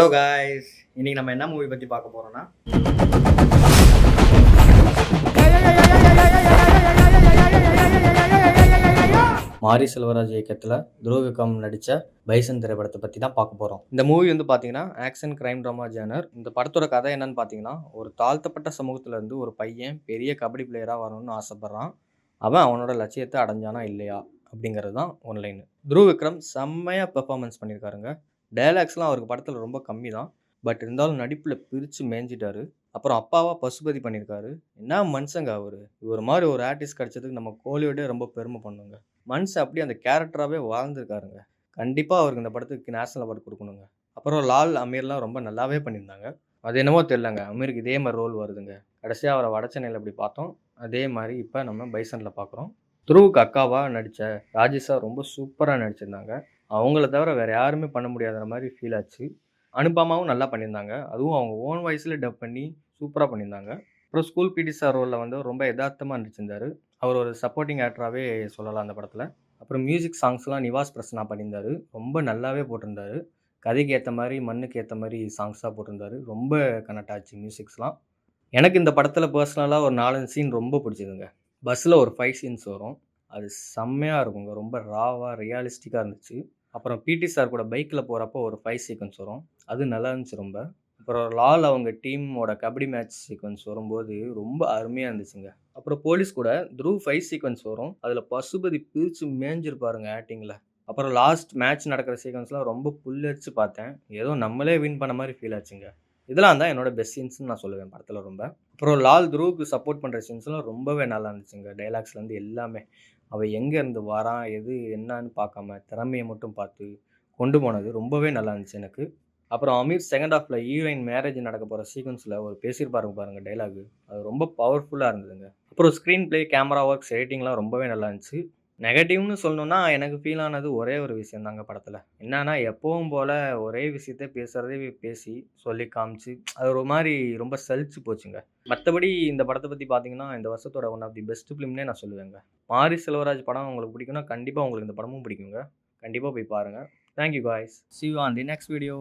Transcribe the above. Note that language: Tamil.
ஹலோ காய்ஸ், இன்னைக்கு நம்ம என்ன மூவி பத்தி பார்க்க போறோம்னா, மாரி செல்வராஜ் இயக்கத்துல துருவ விக்ரம் நடிச்ச பைசன் திரைப்படத்தை பத்தி தான் பார்க்க போறோம். இந்த மூவி வந்து பாத்தீங்கன்னா ஆக்ஷன் கிரைம் ட்ராமா ஜேனர். இந்த படத்தோட கதை என்னன்னு பாத்தீங்கன்னா, ஒரு தாழ்த்தப்பட்ட சமூகத்துல இருந்து ஒரு பையன் பெரிய கபடி பிளேயரா வரணும்னு ஆசைப்படுறான். அவன் அவனோட லட்சியத்தை அடைஞ்சானா இல்லையா அப்படிங்கிறது தான் ஒன்லைன். துருவ விக்ரம் செம்மையா பெர்ஃபார்மன்ஸ் பண்ணியிருக்காருங்க. டயலாக்ஸ்லாம் அவருக்கு படத்துல ரொம்ப கம்மி தான். பட் இருந்தாலும் நடிப்புல பிரிச்சு மேய்ஞ்சிட்டாரு. அப்புறம் அப்பாவா பசுபதி பண்ணியிருக்காரு. என்ன மனுஷங்க அவரு. இவர் மாதிரி ஒரு ஆர்டிஸ்ட் கிடைச்சதுக்கு நம்ம கோலிவுட்டே ரொம்ப பெருமை பண்ணுங்க. மனுஷன் அப்படியே அந்த கேரக்டராகவே வாழ்ந்துருக்காருங்க. கண்டிப்பா அவருக்கு இந்த படத்துக்கு நேஷனல் அவார்ட் குடுக்கணுங்க. அப்புறம் லால், அமீர்லாம் ரொம்ப நல்லாவே பண்ணியிருந்தாங்க. அது என்னவோ தெரியலங்க. அமீருக்கு இதே மாரி ரோல் வருதுங்க. கடைசியா அவர வடச்சென்னையில இப்படி பார்த்தோம். அதே மாரி இப்ப நம்ம பைசன்ல பார்க்குறோம். துருவுக்கு அக்காவா நடிச்ச ராஜிஷா ரொம்ப சூப்பரா நடிச்சிருந்தாங்க. அவங்கள தவிர வேற யாருமே பண்ண முடியாத மாரி ஃபீல் ஆச்சு. அனுபமாவும் நல்லா பண்ணியிருந்தாங்க. அதுவும் அவங்க ஓன் வாய்ஸ்ல டப் பண்ணி சூப்பரா பண்ணியிருந்தாங்க. அப்புறம் ஸ்கூல் பிடி சார் ரோல்ல வந்து ரொம்ப எதார்த்தமா நடிச்சிருந்தாரு. அவர் ஒரு சப்போர்ட்டிங் ஆக்டராவே சொல்லலாம் அந்த படத்துல. அப்புறம் மியூசிக் சாங்ஸ்லாம் நிவாஸ் பிரசன்னா பண்ணியிருந்தாரு. ரொம்ப நல்லாவே போட்டிருந்தாரு. கதைக்கு ஏத்த மாரி, மண்ணுக்கு ஏத்த மாரி சாங்ஸா போட்டிருந்தாரு. ரொம்ப கனெக்ட் ஆச்சு மியூசிக்ஸ்லாம். எனக்கு இந்த படத்துல பெர்சனலா ஒரு 4, 5 சீன் ரொம்ப பிடிச்சதுங்க. பஸ்ல ஒரு ஃபைட் சீன்ஸ் வரும். அது செம்மையா இருக்குங்க. ரொம்ப ராவா, ரியலிஸ்டிக்கா இருந்துச்சு. அப்புறம் பிடி சார் கூட பைக்ல போறப்போ ஒரு ஃபைட் சீக்வென்ஸ் வரும். அது நல்லா இருந்துச்சு ரொம்ப. அப்புறம் லால் அவங்க டீமோட கபடி மேட்ச் சீக்வென்ஸ் வரும்போது ரொம்ப அருமையா இருந்துச்சுங்க. அப்புறம் போலீஸ் கூட துருவ் ஃபைட் சீக்வென்ஸ் வரும். அதுல பசுபதி பிரிச்சு மேய்ஞ்சிருப்பாருங்க ஆக்டிங்ல. அப்புறம் லாஸ்ட் மேட்ச் நடக்கிற சீக்வென்ஸ்லாம் ரொம்ப புல்லரிச்சு பார்த்தேன். ஏதோ நம்மளே வின் பண்ண மாரி ஃபீல் ஆச்சுங்க. இதெல்லாம் தான் என்னோட பெஸ்ட் சீன்ஸ்ன்னு நான் சொல்லுவேன் படத்துல ரொம்ப. அப்புறம் லால் துருவுக்கு சப்போர்ட் பண்ற சீன்ஸ்லாம் ரொம்பவே நல்லா இருந்துச்சுங்க. டயலாக்ஸ்லேருந்து எல்லாமே. அவன் எங்கேருந்து வரான், எது என்னான்னு பார்க்காம திறமைய மட்டும் பார்த்து கொண்டு போனது ரொம்பவே நல்லா இருந்துச்சு எனக்கு. அப்புறம் அமீர் செகண்ட் ஹாஃப்ல ஹீரோயின் மேரேஜ் நடக்க போற சீக்வென்ஸ்ல ஒரு பேசியிருப்பாருங்க பாருங்க டயலாக். அது ரொம்ப பவர்ஃபுல்லா இருந்ததுங்க. அப்புறம் ஸ்க்ரீன் பிளே, கேமரா ஒர்க்ஸ், எடிட்டிங்லாம் ரொம்பவே நல்லா இருந்துச்சு. நெகட்டிவ்னு சொல்லணும்னா எனக்கு ஃபீல் ஆனது ஒரே ஒரு விஷயம் தாங்க படத்துல. என்னன்னா எப்பவும் போல ஒரே விஷயத்த பேசுறதே பேசி, சொல்லி காமிச்சு, அது ஒரு மாரி ரொம்ப சலிச்சு போச்சுங்க. மத்தபடி இந்த படத்த பத்தி பார்த்தீங்கன்னா, இந்த வருஷத்தோட ஒன் ஆஃப் தி பெஸ்ட் ஃபிலிம்னே நான் சொல்லுவேங்க. மாரி செல்வராஜ் படம் உங்களுக்கு பிடிக்கும்னா, கண்டிப்பா உங்களுக்கு இந்த படமும் பிடிக்குங்க. கண்டிப்பா போய் பாருங்க. Thank you guys. See you on the next video.